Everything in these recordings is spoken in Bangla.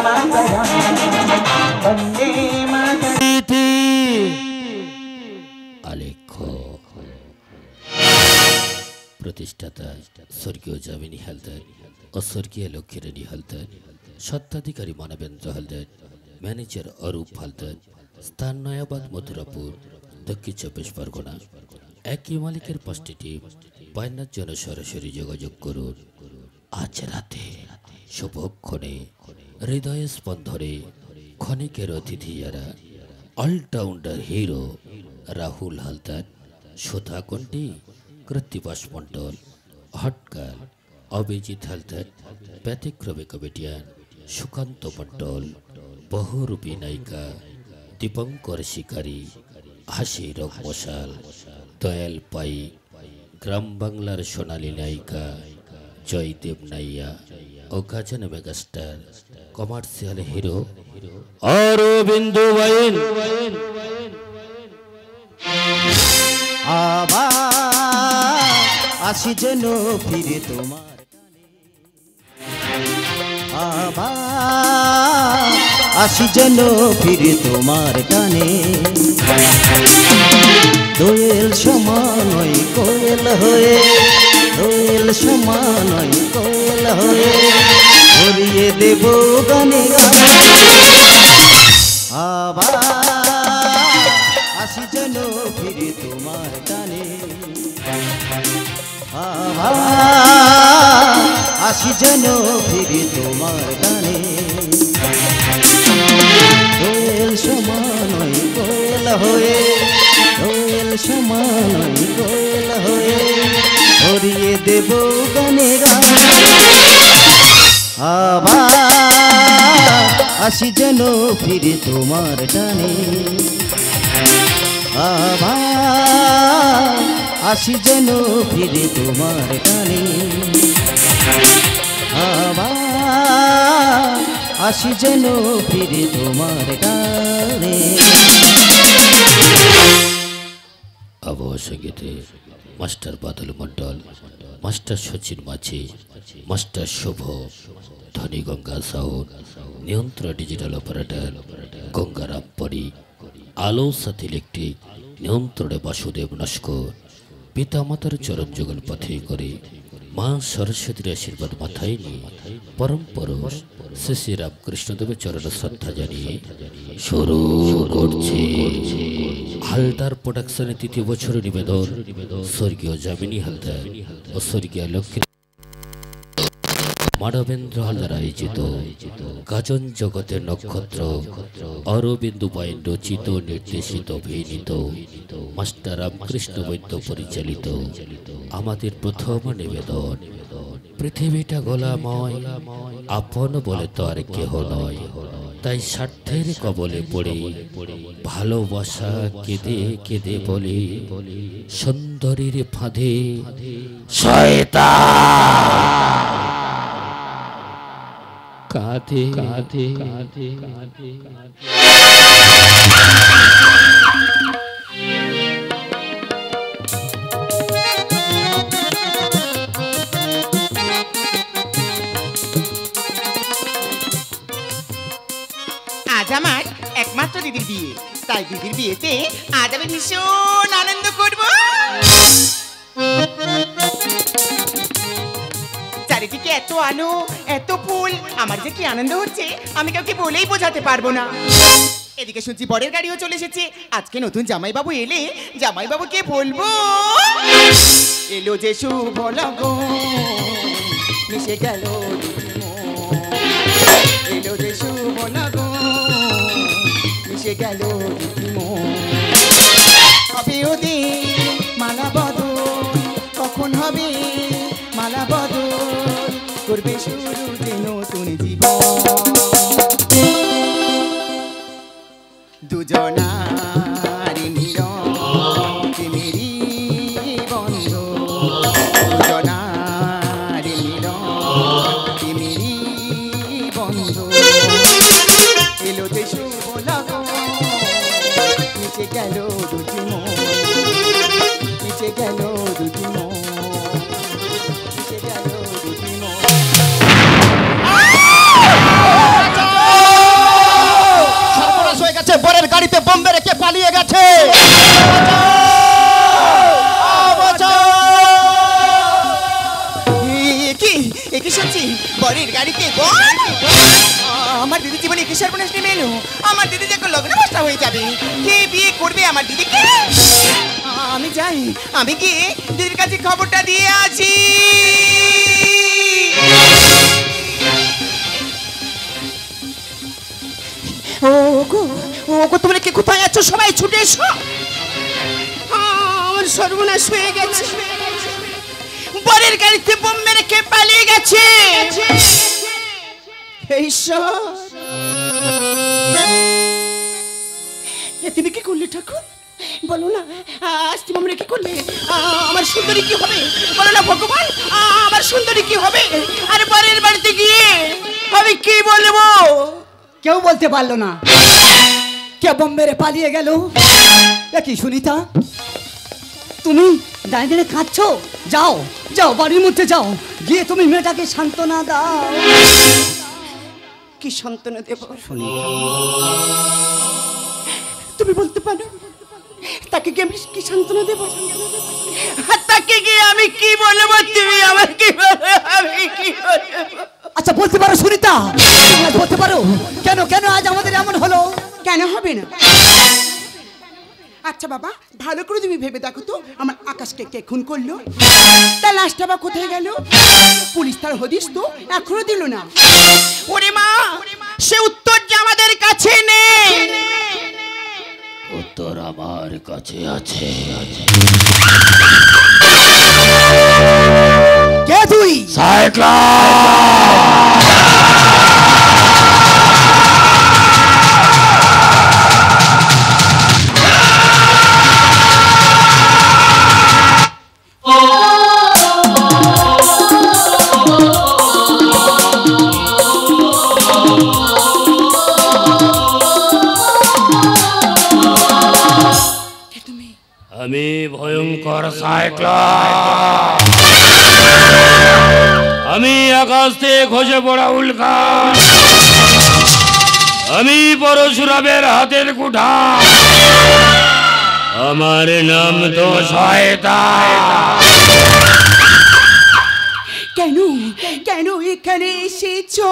मातरम वंदे मातरम। आलेख्य प्रतिष्ठाता स्वर्गीय जामिनी हालदार और स्वर्गीय लक्ष्मीरानी हालदार, सत्ताधिकारी मानवेंद्र हालदार, मैनेजर अरूप हालदार, स्थान नयाबाद मथुरापुर, दक्षिण 24 परगना। একই মালিকের 5টি টিম পায়নার জন্য সরাসরি যোগাযোগ করুন। আজ রাতে শুভক্ষণে হৃদয় স্পন্দনে ক্ষণিকের অতিথি যারা অলরাউন্ডার হিরো রাহুল হালদার, সুধাকণ্ঠী কৃত্তিবাস মণ্ডল, হটকাল অভিজিৎ হালদার, ব্যতিক্রমী কমেডিয়ান সুকান্ত মণ্ডল, বহুরূপী নায়িকা দীপঙ্কর শিকারী, হাসি রং মশাল দয়াল পাই, গ্রাম বাংলার সোনালী নায়িকা জয়দেব নাইয়া ও Gajan megastar commercial hero Arabinda Bain. আবার আসি যেন ফিরে তোমার, আবার আসি যেন ফিরে তোমার টানে। দোয়েল সমান হয় কোয়েল হয়ে, দোয়েল সমান হয় কোয়েল হয়ে ভরিয়ে দেব গানে গানে। আবার আসি যেন ফিরে তোমার টানে, আবার আসি যেন ফিরে তোমার টানে। দোয়েল সমান হয় কোয়েল হয়ে, দোয়েল সমান হয় কোয়েল হয়ে ভরিয়ে দেব গানে গানে। আবার আসি যেন ফিরে তোমার টানে, আবার আসি যেন ফিরে তোমার টানে। আবার আসি যেন ফিরে তোমার টানে। আবহাওয়া সঙ্গীতে মাস্টার বাদল মণ্ডল, মাস্টার সচিন মাঝি, মাস্টার শুভ, ধনী গঙ্গা সাউন্ড, নিয়ন্ত্রণ ডিজিটাল অপারেটর গঙ্গারাম পরি, আলো সাথী ইলেকট্রিক, নিয়ন্ত্রণে বাসুদেব নস্কর। পিতা মাতার চরণ যুগল পথে করে মা সরস্বতীর আশীর্বাদ মাথায় নিয়ে পরম পুরুষ শ্রী শ্রী রামকৃষ্ণদেবের চরণ শ্রদ্ধা জানিয়ে শুরু করছে হালদার প্রোডাকশনের 3য় বছরের নিবেদন স্বর্গীয় যামিনী হালদার ও স্বর্গীয় লক্ষ্মী মানবেন্দ্র হালদার আয়োজিত গাজন জগতের নক্ষত্র অরবিন্দু বাইন রচিত, নির্দেশিত, অভিনীত, মাস্টার রামকৃষ্ণ বৈদ্য পরিচালিত আমাদের প্রথম নিবেদন। পৃথিবীটা গোলাময়, আপন বলে তো আর কেহ নয়, তাই স্বার্থের কবলে পড়ে ভালোবাসা কেঁদে কেঁদে বলে সুন্দরীর ফাঁদে শয়তান কাঁদে কাঁদে কাঁদে কাঁদে। আজ আমার একমাত্র দিদির বিয়ে, তাই দিদির বিয়েতে আজ আমি ভীষণ আনন্দ করব। চারিদিকে এত আলো, এত ফুল, আমার যে কি আনন্দ হচ্ছে আমি কাউকে বলেই বোঝাতে পারবো না। এদিকে শুনছি বরের গাড়িও চলে এসেছে। আজকে নতুন জামাইবাবু এলে জামাইবাবুকে বলবো, এলো যে শুভ লগন মিশে গেল এলো যে শুভ লগন মিশে গেল হবে ওদের মালা বদল, কখন হবে মালা বদল, করবে শুরুতে নতুন জীবন। দুজনার মিলন প্রেমেরই বন্ধ, দুজনার মিলন প্রেমেরই বন্ধ। এলো যে শুভ লগন মিশে গেল দুটি মন, মিশে গেল দুটি মন, মিশে গেল দুটি মন। কে বল? আমার দিদি জীবনে কি সর্বনাশ নেমে এলো? আমার দিদি যে লগ্ন নষ্ট হয়ে যাবে। কে বিয়ে করবে আমার দিদিকে? আমি যাই, আমি গিয়ে দিদির কাছে খবরটা দিয়ে আসি। ওগো ওগো, তোমরা কে কোথায় আছো? সবাই ছুটে এসো। আমার সর্বনাশ হয়ে গেছে। বরের গাড়িতে বোম মেরে কে পালিয়ে গেছে। তুমি কি করলে ঠাকুর? বলো না, আজ তুমি আমরা কি করলে? আমার সুন্দরী কি হবে? বলো না ভগবান, আমার সুন্দরী কি হবে? আর বরের বাড়িতে গিয়ে আমি কি বলবো? কেউ বলতে পারলো না। কে বোম মেরে পালিয়ে গেল? কি সুনিতা, তুমি দাঁড়িয়ে দাঁড়িয়ে কাঁদছো? যাও যাও, বাড়ির মধ্যে যাও, গিয়ে তুমি মেয়েটাকে সান্ত্বনা দাও। কি সান্ত্বনা দেব? সুনিতা, তুমি বলতে পারো তাকে গিয়ে আমি কি সান্ত্বনা দেব? আর তাকে গিয়ে আমি কি বলবো? তুমি আমার কি বলবো? আমি কি বলবো? আচ্ছা বলতে পারো সুনিতা, তুমি আজ বলতে পারো কেন কেন আজ আমাদের এমন হলো? কেন হবে না? আচ্ছা বাবা, ভালো করে তুমি ভেবে দেখো তো, আমার আকাশকে কে খুন করলো? তার লাশটা বা কোথায় গেল? পুলিশ তার হদিস তো এখনো দিল না। ওরে মা, সে উত্তর যে আমাদের কাছে নেই। উত্তর আমার কাছে আছে। কে তুই? আমি ভয়ঙ্কর সাইক্লোন। আমি আকাশ থেকে খসে পড়া উল্কা। আমি পরশুরামের হাতের কুঠা। আমার নাম তো শয়তান। কেন কেন এখানে এসেছো?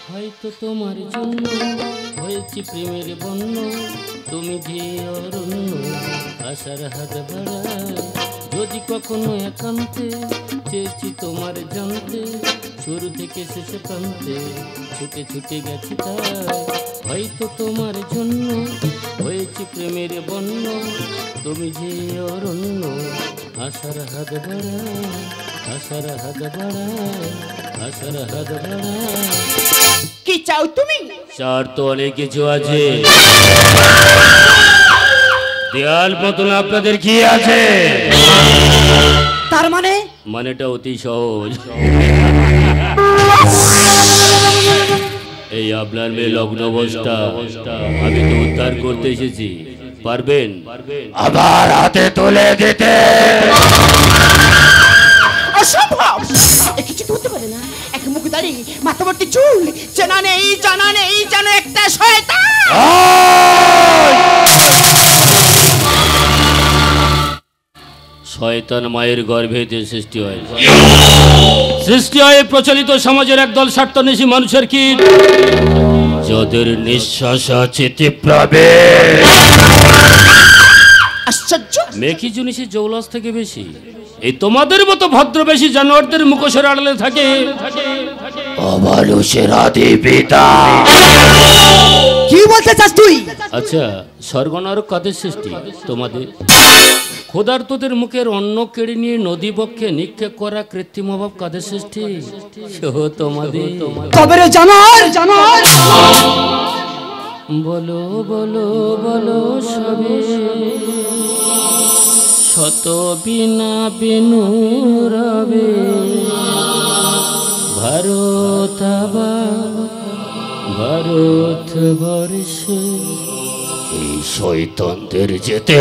হয়তো তোমার জন্য হয়েছি প্রেমের বন্য। তুমি যে অরণ্য আশার হাত বাড়ায়। যদি কখনো একান্তে চেয়েছি তোমার জানতে, শুরু থেকে শেষ প্রান্তে ছুটে ছুটে গেছি তাই। হয়তো তোমার জন্য হয়েছি প্রেমের বন্য। তুমি যে অরণ্য আশার হাত বাড়ায়, আশার হাত বাড়ায়, আশার হাত বাড়ায়। কি চাও তুমি? চার তো অনেক কিছু আছে। দেয়াল মতন আপনাদের কি আছে? তার মানে? মানেটা অতি সহজ। এই আপনার মেয়ে লগ্ন অবস্থা আমি তো উদ্ধার করতে এসেছি। পারবেন আবার হাতে তুলে দিতে? অসম্ভব, কিছু হতে পারে না। এক মুখদারি মাথাভর্তি চুল, জানা নেই যেন একটা শয়তান। শয়তান মায়ের গর্ভেতে সৃষ্টি হয়। সৃষ্টি হয় প্রচলিত সমাজের একদল স্বার্থন্বেষী মানুষের কীট, যাদের নিঃশ্বাস আছে তীব্রবে। আশ্চর্য, মেকি জিনিস জৌলাস থেকে বেশি। এই তোমাদের মতো ভদ্রবেশী জানোয়ারদের মুখোশের আড়ালে থাকে অমানুষের আদি পিতা। কি বলতে চাস তুই? আচ্ছা, স্বর্গনরক কাদের সৃষ্টি? তোমাদের। ক্ষুধার্তদের মুখের অন্ন কেড়ে নিয়ে নদী বক্ষে নিক্ষেপ করা কৃত্রিম অভাব কাদের সৃষ্টি? তোমাদের। তবে রে জানোয়ার, জানোয়ার বলো বলো বলো সবে শত বিনা বিনু রবে। ভারত ভারত বর্ষে এই শয়তানদের যেতে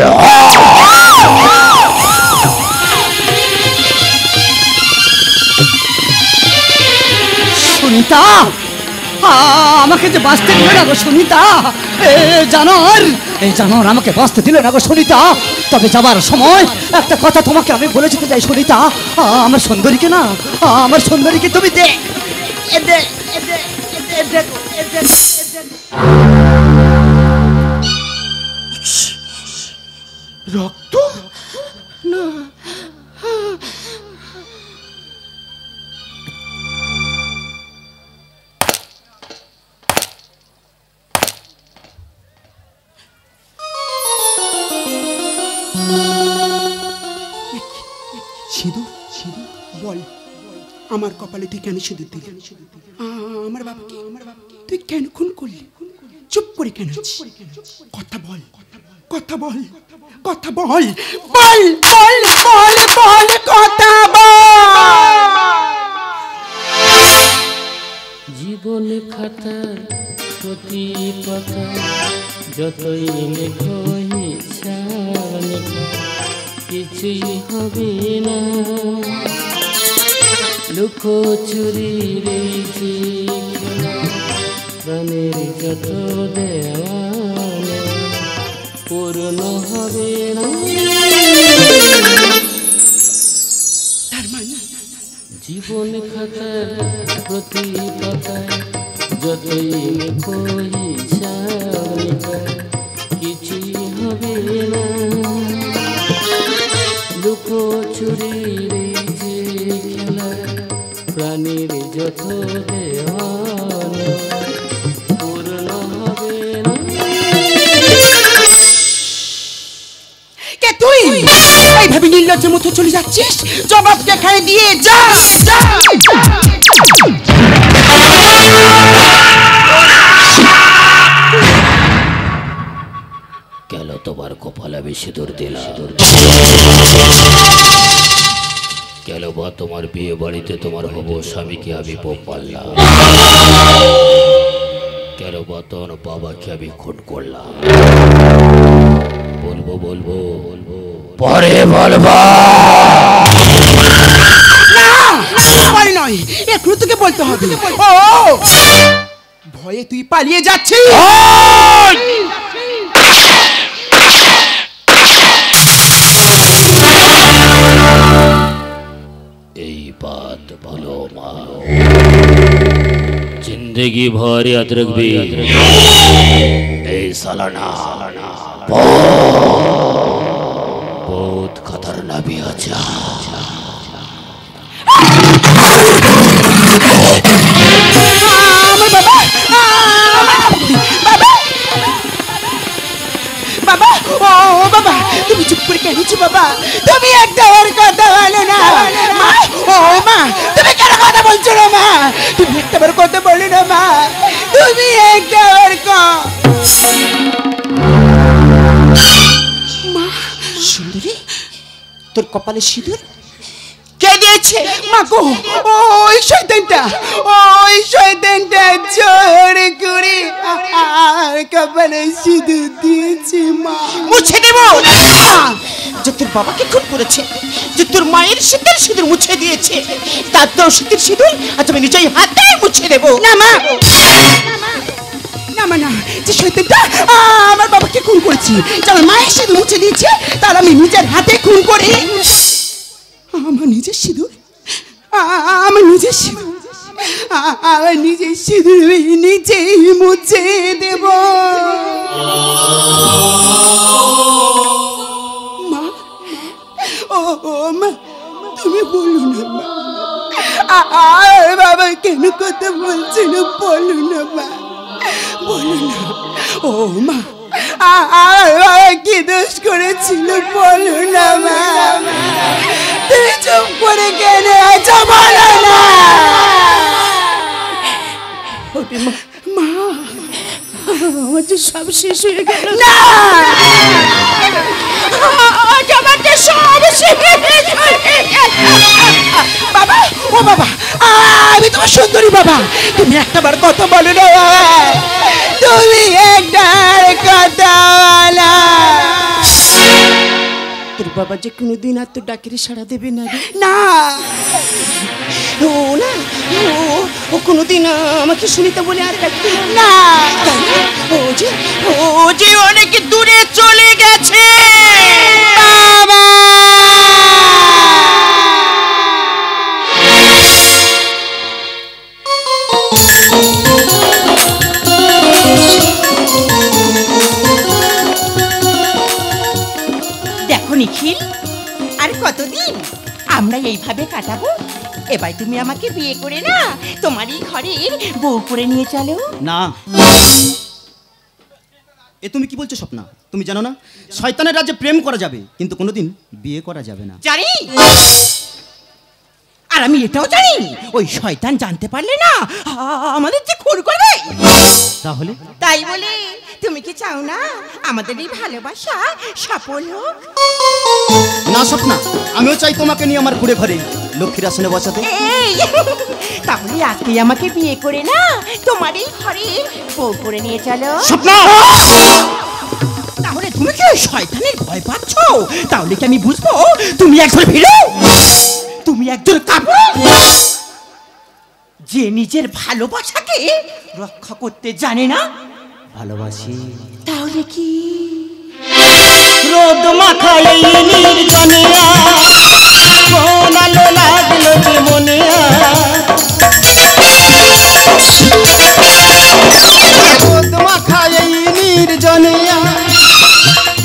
সুনিতা, আমাকে যে বাঁচতে দিলে না গো সুনিতা, এই জানোয়ার আমাকে বাঁচতে দিলে না গো সুনিতা। তবে যাবার সময় একটা কথা তোমাকে আমি বলে যেতে চাই সুনিতা, আমার সুন্দরীকে না, আমার সুন্দরীকে তুমি রক্ত না। সিঁদুর, বল আমার কপালে তুই কেন সিঁদুর দিলি? আমার বাবাকে তুই কেন খুন করলি? চুপ করে কেন? কথা বল, কথা বল, কথা বল, বল বল বল বল, কথা বল। জীবন খাতার প্রতি পাতা যতই লেখো হিসাব কিছুই হবে না। লুকোচুরির এই যে খেলা, প্রাণের যত দেওয়ানা পূর্ণ হবে না। জীবন খাতার প্রতি পাতায় যতই লেখো হিসাব কিছুই হবে না। লুকোচুরির এই যে খেলা, প্রাণীর যত দেওয়ানা পূর্ণ হবে না। কে তুই এইভাবে নির্লজ্জের মতো চলে যাচ্ছিস? জবাবকে খাই দিয়ে যা। গেল তোমার কপালে আমি সিঁদুর দিলাম, গেল বা তোমার বিয়ে বাড়িতে তোমার হবো স্বামীকে আমি বোম মারলাম, গেল বা তোমার বাবাকে আমি খুন করলাম। বলবো বলবো বলবো পরে বলবো পরে নয়, একটু তোকে বলতে হবে। ও ভয়ে তুই পালিয়ে যাচ্ছিস? এই बात बोलो माँ, जिंदगी भर याद रखबी ए सालाना बहुत खतरनाक भी अच्छा। বাবা, ও বাবা, তুমি চুপ করে কেন ছো বাবা? তুমি একটা ওর কথা বলো না মা। ও মা, তুমি কেন কথা বলছো না মা? তুমি একটা বার কথা বলো না মা, তুমি একটা বার মা। সুন্দরী, তোর কপালে সিঁদুর কে দিয়েছে? মা গো, ওই শয়তানটা জোর করে আর কপালে সিঁদুর দিয়েছে মা। মুছে দেব যে তোর বাবাকে খুন করেছে, যে তোর মায়ের শীতের সিঁদুর মুছে দিয়েছে, তার তো শীতের সিঁদুর আজ আমি নিজেই হাতে মুছে দেব। না মা, না মা, না, যে শয়তানটা আমার বাবাকে খুন করেছে, যে আমার মায়ের সিঁদুর মুছে দিয়েছে, তার আমি নিজের হাতে খুন করি। আমার নিজের সিঁদুর, আমার নিজের সিঁদুর, আমার নিজের সিঁদুর নিজেই মুছে দেব। মা, ও মা, তুমি বলো না মা, আর বাবা কেন কথা বলছে না? বলো না মা, বলো না। ও মা, আর বাবা কি দোষ করেছিল? বলো না মা, তুমি চুপ করে কেন আছো? বলো না মা, আমার যে সব শেষ হয়ে গেল। না, আমার সব শেষ হয়ে গেল। বাবা, ও বাবা, আমি তোমার সুন্দরী বাবা, তুমি একটাবার কথা বলো না বাবা, তুমি একটার কথা বলো। তোর বাবা যে কোনোদিন আর তো ডাকের সাড়া দেবে না রে। না ও না ও কোনোদিন আমাকে সুনিতা বলে আর ডাকবে না। ও যে অনেক দূরে চলে গেছে বাবা। দেখো নিখিল, আর কতদিন আমরা এইভাবে কাটাবো? এবার তুমি আমাকে বিয়ে করে না তোমারই ঘরের বউ করে নিয়ে চলো। না, এ তুমি কি বলছো স্বপ্না? তুমি জানো না শয়তানের রাজ্যে প্রেম করা যাবে কিন্তু কোনোদিন বিয়ে করা যাবে না। জানি, আর আমি এটাও জানি ওই শয়তান জানতে পারলে না আমাদের যে খুন করবে। তাহলে তাই বলে তুমি কি চাও না আমাদের এই ভালোবাসা সফল হোক? না স্বপ্না, আমিও চাই তোমাকে নিয়ে আমার ঘুরে ঘরে লক্ষ্মীর আসনে বসাতে। এই তাহলে আজকে আমাকে বিয়ে করে না তোমার এই ঘরে বউ করে নিয়ে চলো। স্বপ্না, তাহলে তুমি কি ওই শয়তানের ভয় পাচ্ছ? তাহলে কি আমি বুঝবো তুমি একজন ভীরু, তুমি একজন কাপুরুষ যে নিজের ভালোবাসাকে রক্ষা করতে জানে না? ভালোবাসি। তাহলে কি রোদ মাখাই নির্জনিয়া কোন আলো লাগলো যে মনে। রোদ মাখাই নির্জনিয়া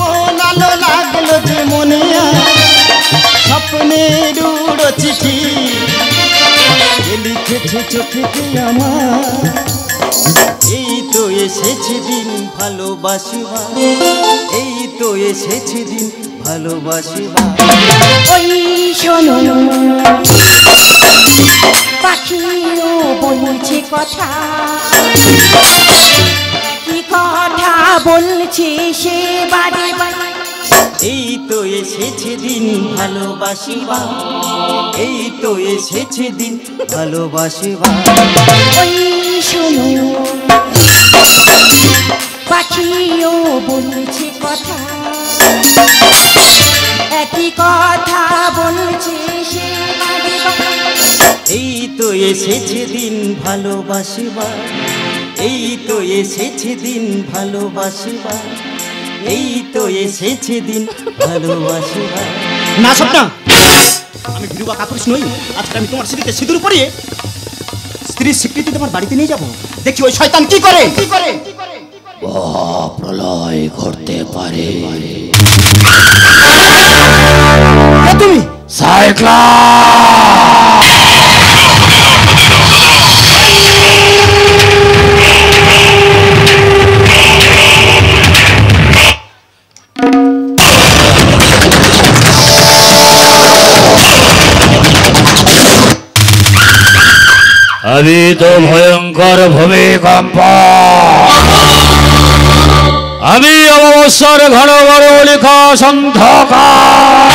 কোন আলো লাগলো যে মনে। স্বপ্নের উড়ো চিঠি লিখেছে চোখেতে আমার। এই তো এসেছে দিন ভালোবাসিবা, এই তো এসেছে দিন ভালোবাসিবা। ওই শোনো পাখিও বলছে কথা, কি কথা বলছে সে বারে বারে। এই তো এসেছে দিন ভালোবাসিবা, এই তো এসেছে দিন ভালোবাসিবা। ওই শোনো পাখিও বলছে কথা, একই কথা বলছে সে বারে বারে। এই তো এসেছে দিন ভালোবাসিবা, এই তো এসেছে দিন ভালোবাসিবা, এই তো এসেছে দিন ভালোবাসিবা। না স্বপ্না, আমি ভীরু বা কাপুরুষ নই। আজকে আমি তোমার স্মৃতিতে সিঁদুর পরিয়ে স্ত্রীর স্বীকৃতি তোমার বাড়িতে নিয়ে যাবো। দেখি ওই শয়তান কি করে। প্রলয় ঘটতে পারে। তুমি সাইক্লা আমি তো ভয়ঙ্কর ভূমিকম্প, আমি অবসর ঘন ঘন লেখা সন্ধ্যাকার।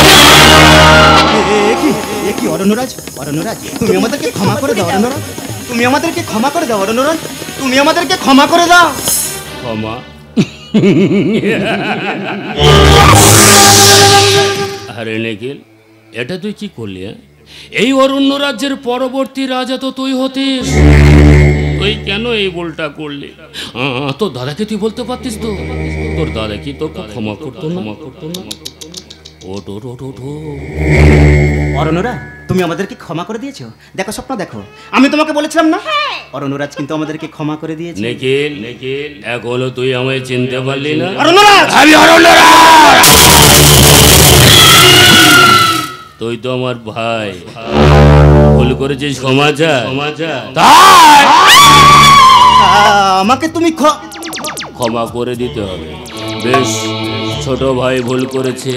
কি অরণ্যরাজ, অরণ্যরাজ তুমি আমাদেরকে ক্ষমা করে দাও। অরণ্যরাজ তুমি আমাদেরকে ক্ষমা করে দাও। অরণ্যরাজ তুমি আমাদেরকে ক্ষমা করে দাও। ক্ষমা? আরে নিখিল, এটা তুই কি করলি? এই অরণ্য রাজ্যের পরবর্তী রাজা তো তুই হতিস, তুই কেন এই ভুলটা করলি? তোর দাদাকে তুই বলতে পারতিস তো, তোর দাদা কি তোকে ক্ষমা করতো না? ওঠ ওঠ ওঠ ওঠ। অরণ্যরা তুমি আমাদেরকে ক্ষমা করে দিয়েছো। দেখো স্বপ্ন, দেখো আমি তোমাকে বলেছিলাম না অরণ্যরাজ কিন্তু আমাদেরকে ক্ষমা করে দিয়েছে। নিখিল, নিখিল এখনো তুই আমায় চিনতে পারলি না? অরণ্যরাজ, আমি অরণ্যরাজ। তুই তো আমার ভাই, ভুল করেছিস, ক্ষমা চা। আমাকে তুমি ক্ষমা করে দিতে হবে। বেশ, ছোট ভাই ভুল করেছে,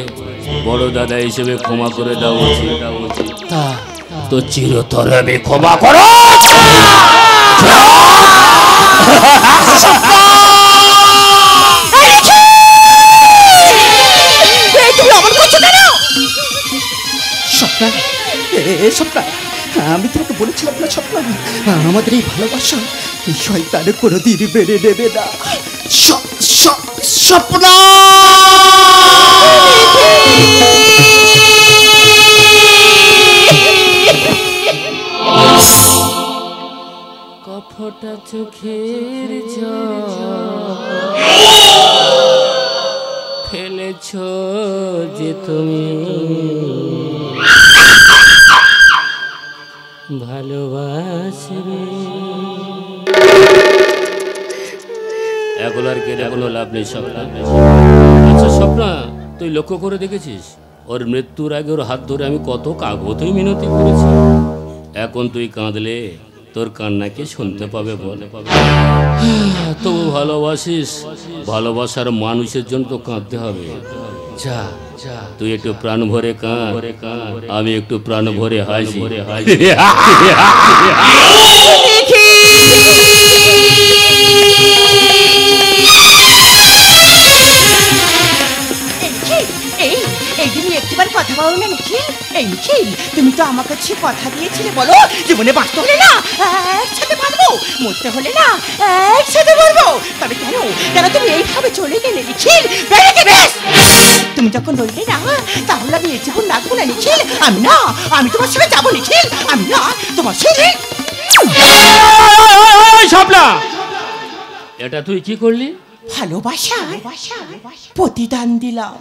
বড় দাদা হিসেবে ক্ষমা করে দেওয়া উচিত। তা তো চিরতরে আমি ক্ষমা করো। স্বপ্না, আমি তোমাকে বলেছিলাম না স্বপ্না, আমাদের এই ভালোবাসা এই শয়তানে কোনোদিন বেড়ে নেবে না। স্বপ্না কফটা চোখের জল ফেলেছ যে তুমি ভালোবাসবে এগুলো আর কে এগুলো লাভ নেই স্বপ্না। আচ্ছা স্বপ্না, তুই লক্ষ্য করে দেখেছিস ওর মৃত্যুর আগে ওর হাত ধরে আমি কত কাগজেই মিনতি করেছি। এখন তুই কাঁদলে তোর কান্নাকে শুনতে পাবে বলে পাবে। তবু ভালোবাসিস, ভালোবাসার মানুষের জন্য তো কাঁদতে হবে। যা যা, তুই একটু প্রাণ ভরে কাঁদ, আমি একটু প্রাণ ভরে হাসি। একবার কথা বলো না নিখিল। এই নিখিল, তুমি তো আমার কাছে কথা দিয়েছিলে বলো জীবনে বাঁচতে হলে না একসাথে বাঁচবো, মরতে হলে না একসাথে মরবো। তবে কেন কেন তুমি এইভাবে চলে গেলে নিখিল? বেশ, তুমি যখন রইলে না তাহলে আমি এই জীবন রাখবো না নিখিল। আমি তোমার সঙ্গে যাবো নিখিল, আমি না তোমার সঙ্গে। স্বপ্না, এটা তুই কি করলি? ভালোবাসা প্রতিদান দিলাম।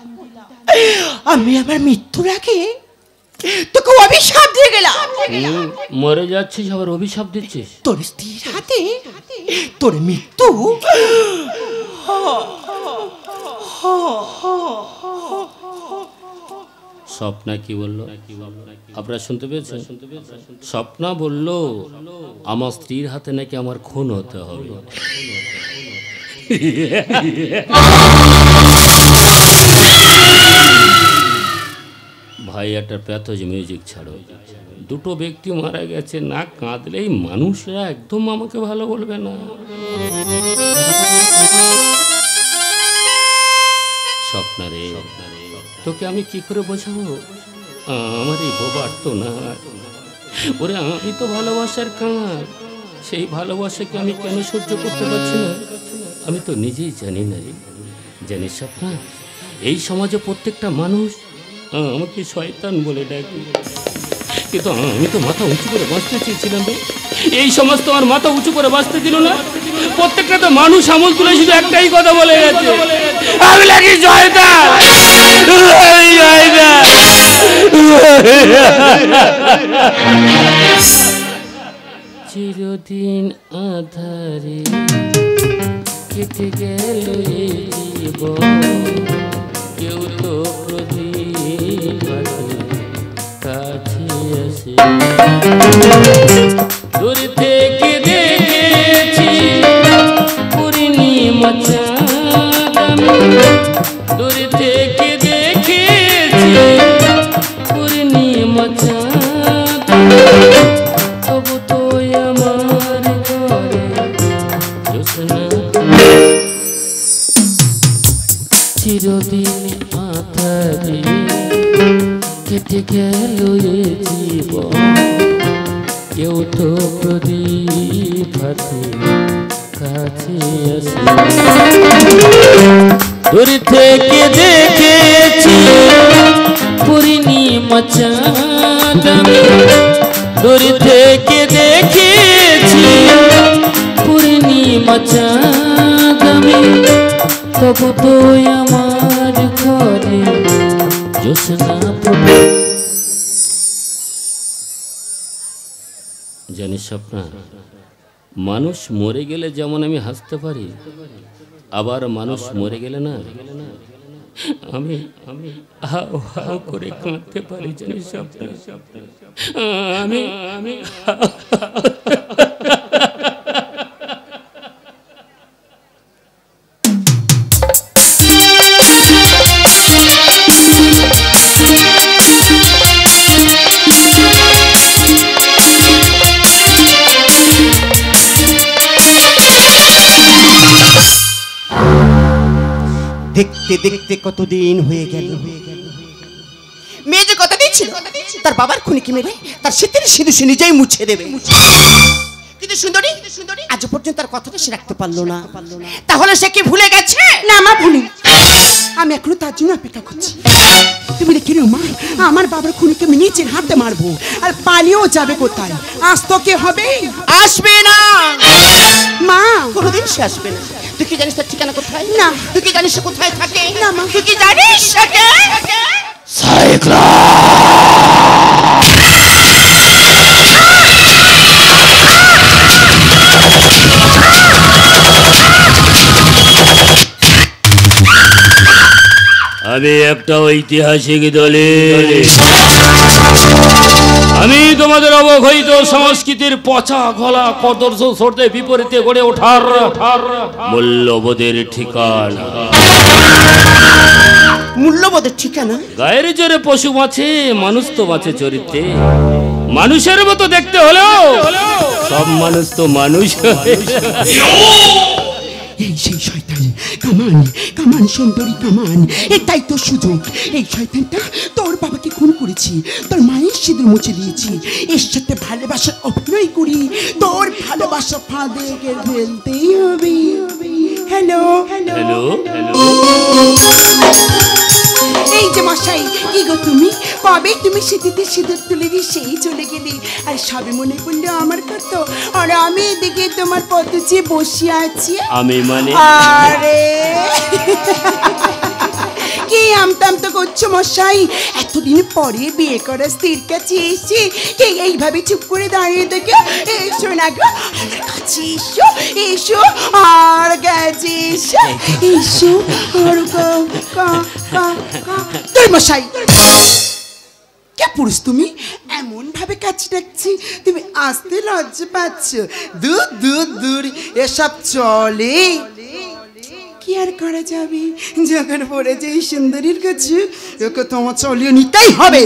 আমি আমার মৃত্যুর আগে তোকে অভিশাপ দিয়ে গেলাম। মরে যাচ্ছিস আবার অভিশাপ দিচ্ছিস? তোর স্ত্রীর হাতে তোর মৃত্যু। স্বপ্না কি বললো আপনারা শুনতে পেয়েছেন? স্বপ্না বলল আমার স্ত্রীর হাতে নাকি আমার খুন হতে হবে। ভাই একটা প্যাথোজ মিউজিক ছাড়ো। দুটো ব্যক্তি মারা গেছে, না কাঁদলেই মানুষরা একদম আমাকে ভালো বলবে না। স্বপ্না রে, তোকে আমি কি করে বোঝাবো? আমার এই বোবার তো না। ওরে আমি তো ভালোবাসার কাঁদ, সেই ভালোবাসাকে আমি কেন সহ্য করতে পারছি না আমি তো নিজেই জানি না রে। জানিস স্বপ্না, এই সমাজে প্রত্যেকটা মানুষ আমাকে শয়তান বলে ডাকে, কিন্তু আমি তো মাথা উঁচু করে বাঁচতে চেয়েছিলাম রে। এই সমাজ তো আমার মাথা উঁচু করে বাঁচতে দিল না। প্রত্যেকটা তো মানুষ আমল তুলে শুধু একটাই কথা বলে গেছে, আমি নাকি শয়তান। চিরদিন আধারে কেটে গেল জীবন, কেউ তো প্রদীপ কাছে আসে। দূর থেকে দেখেছি পূর্ণিমা চাঁদ আমি, দূর থেকে দেখেছি পূর্ণিমা চাঁদ, তবু তো আমার ঘরে জোছনা। চিরদিন আধারে কেটে গেল এ জীবন, কেউ তো প্রদীপ হাতে কাছে আসে। দূর থেকে দেখেছি পূর্ণিমা চাঁদ আমি, দূর থেকে দেখেছি পূর্ণিমা চাঁদ আমি, তবু তো আমার ঘরে জোছনা পড়ে। জানিস স্বপ্না, মানুষ মরে গেলে যেমন আমি হাসতে পারি, আবার মানুষ মরে গেলে না আমি হাও হাও করে কাঁদতে পারি। জানিস স্বপ্না, আমি দেখতে দেখতে কতদিন হয়ে গেল। মেয়ে যে কথা দিয়েছিল তার বাবার খুনিকে মেরে তার স্মৃতির সিঁদুর সে নিজেই মুছে দেবে, কিন্তু সুন্দরী আজ পর্যন্ত তার কথাটা সে রাখতে পারলো না। তাহলে সে কি ভুলে গেছে? না মা, ভুলি। আমি এখনো তার জন্য অপেক্ষা করছি। তুমি দেখি না মা, আমার বাবার খুনিকে আমি নিজের হাতে মারবো, আর পালিয়েও যাবে কোথায়? আজ তো কে হবে? আসবে না। সে আসবে না। তুই কি জানিস তার ঠিকানা কোথায়? না। তুই কি জানিস সে কোথায় থাকে? না মা। তুই কি জানিস সেটা? সাইক্লা আমি একটা ঐতিহাসিক দলিল, আমি তোমাদের অবক্ষয়িত সংস্কৃতির পচা গলা কদর্শ সরতে বিপরীতে গড়ে ওঠার মূল্যবোধের ঠিকানা। মূল্যবোধের ঠিকানা? গায়ের জোরে পশু বাঁচে, মানুষ তো বাঁচে চরিত্রে। মানুষের মতো দেখতে হলেও সব মানুষ তো মানুষ। এই সেই শয়তান, কামান কামান সুন্দরী কামান, এটাই তো সুযোগ। এই শয়তানটা তোর বাবাকে খুন করেছি, তোর মায়ের সিঁদুর মুছে দিয়েছি, এর সাথে ভালোবাসার অভিনয় করি, তোর ভালোবাসা ফাঁদে ফেলতেই হবে। হ্যালো হ্যালো হ্যালো, এই যে মশাই, কি গো তুমি? কবে তুমি সিঁথিতে সিঁদুর তুলে দিয়ে সেই চলে গেলি, আর সবে মনে পড়লো আমার কত, আর আমি এদিকে তোমার পথ চেয়ে বসে আছি। আমি মানে আরে কি আমতাম তো করছো মশাই? এতদিন পরে বিয়ে করা স্ত্রীর কাছে এসে এইভাবে চুপ করে দাঁড়িয়ে দেখে, এসো না গো আমার কাছে, এসো এসো আর কাছে এসো, এসো আর তোর মশাই। কে পুরুষ তুমি? এমন ভাবে কাছে ডাকছি, তুমি আসতে লজ্জা পাচ্ছ? দূর দূর দূর, এসব চলে? কি আর করা যাবে, যখন পড়েছে এই সুন্দরীর কাছে, ওকে তোমার চলিয়ে নিতেই হবে।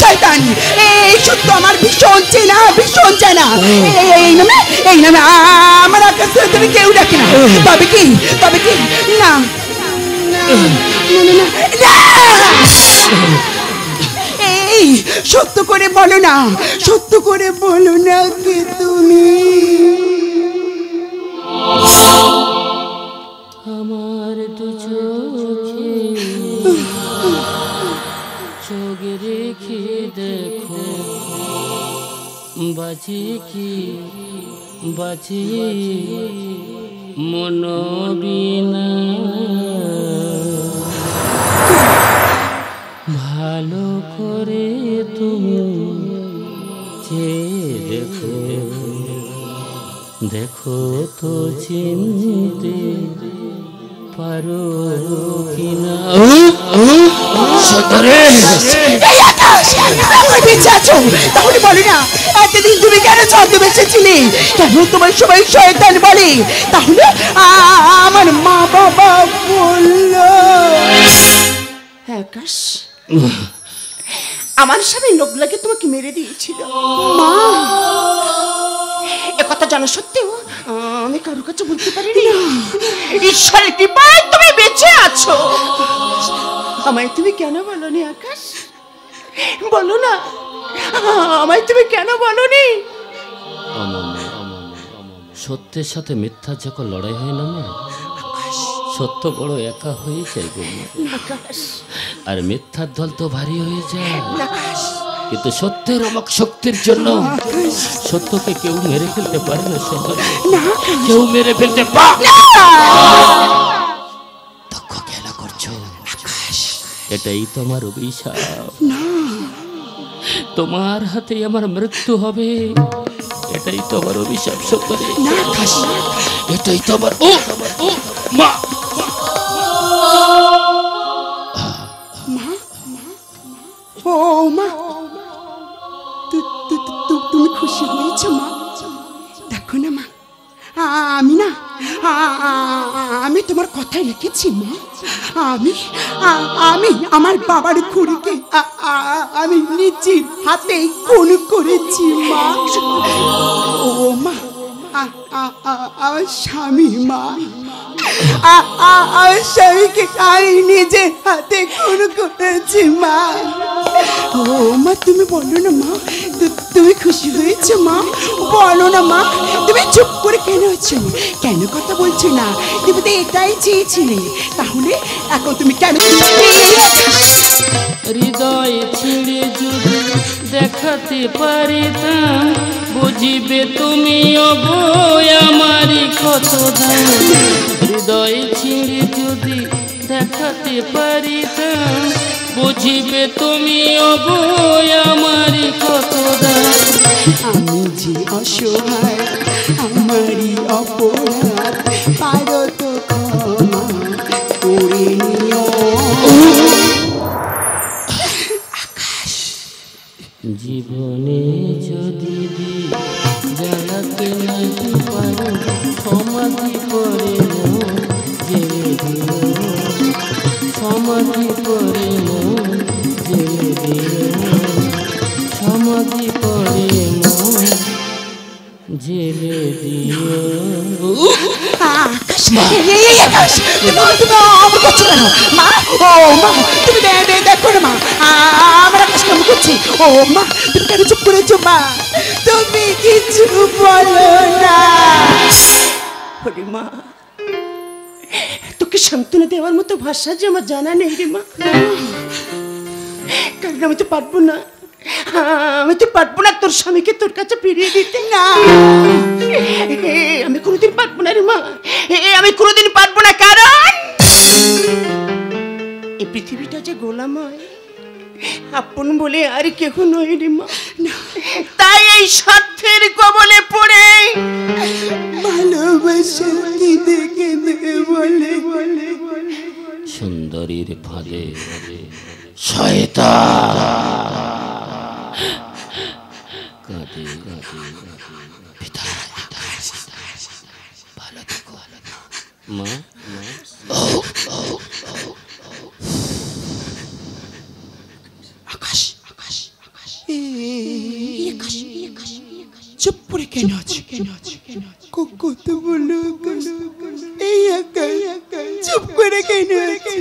শয়তান, এই সত্য আমার ভীষণ চেনা, ভীষণ চেনা। এই নামে আমার আকাশ তুমি কেউ ডাকে না। তবে কি, তবে কি? না এই সত্য করে বলো না, সত্য করে বলো না কে তুমি? আমার দু চোখে চোখ রেখে দেখো, বাজে কি বাজে মন বিনা, ভালো করে তুমি চেয়ে দেখো, দেখো তো চিনতে পারো কিনা। তাহলে বলো না, এতদিন তুমি কেন ছদ্মবেশেছিলে? কেন তোমার সবাই শয়তান বলে? তাহলে আমার মা বাবা বলল আকাশ আমার স্বামী লোক লাগে তোমাকে মেরে দিয়েছিল। মা, একথা জানা সত্ত্বেও আমি কারো কাছে বলতে পারিনি। ঈশ্বরের কৃপায় তুমি বেঁচে আছো। আমায় তুমি কেন বলনি আকাশ? বলো না, আমায় তুমি কেন বলনি? সত্যের সাথে মিথ্যার যখন লড়াই হয় না মা, সত্য বড় একা হয়ে যায় গো, আর মিথ্যার দল তো ভারী হয়ে যায়। কিন্তু সত্যের অমক শক্তির জন্য সত্যকে কেউ মেরে ফেলতে পারে না, কেউ মেরে ফেলতে পারে না। দক্ষ খেলা করছো, এটাই তোমার অভিশাপ। তোমার হাতে আমার মৃত্যু হবে, এটাই তোমার অভিশাপ। সত্য এটাই তোমার। ও মা, ও মা, তুমি খুশি হয়েছ মা? দেখো না মা, আমি তোমার কথাই রেখেছি মা। আমি আমার বাবার খুঁড়িকে আমি নিজের হাতে খুন করেছি মা। ও মা, আমার স্বামী মা, আমার স্বামীকে আমি নিজের হাতে খুন করেছি মা। ও মা, তুমি বলো না মা, তুমি খুশি হয়েছো মা? বলো না মা, তুমি চুপ করে কেন আছো? কেন কথা বলছো না? তুমি তো এটাই চেয়েছিলে, তাহলে এখন তুমি কেন? হৃদয় ছিঁড়ে যদি দেখাতে পারিতাম, বুঝিবে তুমি অবয় আমারই কত দাম। হৃদয় ছিঁড়ে যদি দেখাতে পারিতাম, বুঝিবে তুমি অবয় আমারই কত দাম। আমি যে অসহায়, আমারই অপরাধ, পারো তো ক্ষমা করে নিও। জীবনে যদি জ্বালাতে নাকি পারো, সমাধি করে জেলে দিও, সমাধি করে জেলে দিও, সমাধি করে জেলে দিও। দেখো না মা, আমার আকাশ কেমন করছি। ও মা, তুমি কেন চুপ করেছো মা? তুমি কিছু বলো না। মা, তোকে সান্ত্বনা দেওয়ার মতো ভাষা যে আমার জানা নেই রে মা, কারণ আমি তো পারবো না, আমি তো পারবো না তোর স্বামীকে তোর কাছে ফিরিয়ে দিতে। না, আমি কোনোদিন পারবো না রে মা, আমি কোনোদিন পারবো না। কারণ এই পৃথিবীটা যে গোলাময়, আপন বলে আর কেহ নয় রে মা। তাই এই স্বার্থের কবলে পড়ে ভালোবাসা কেঁদে কেঁদে বলে বলে সুন্দরীর ফাঁদে শয়তান কাঁদে ভালো থেকো মা। আকাশ, চুপ করে কেন আছো? কত বলো এই আকাশ, চুপ করে কেন আছো?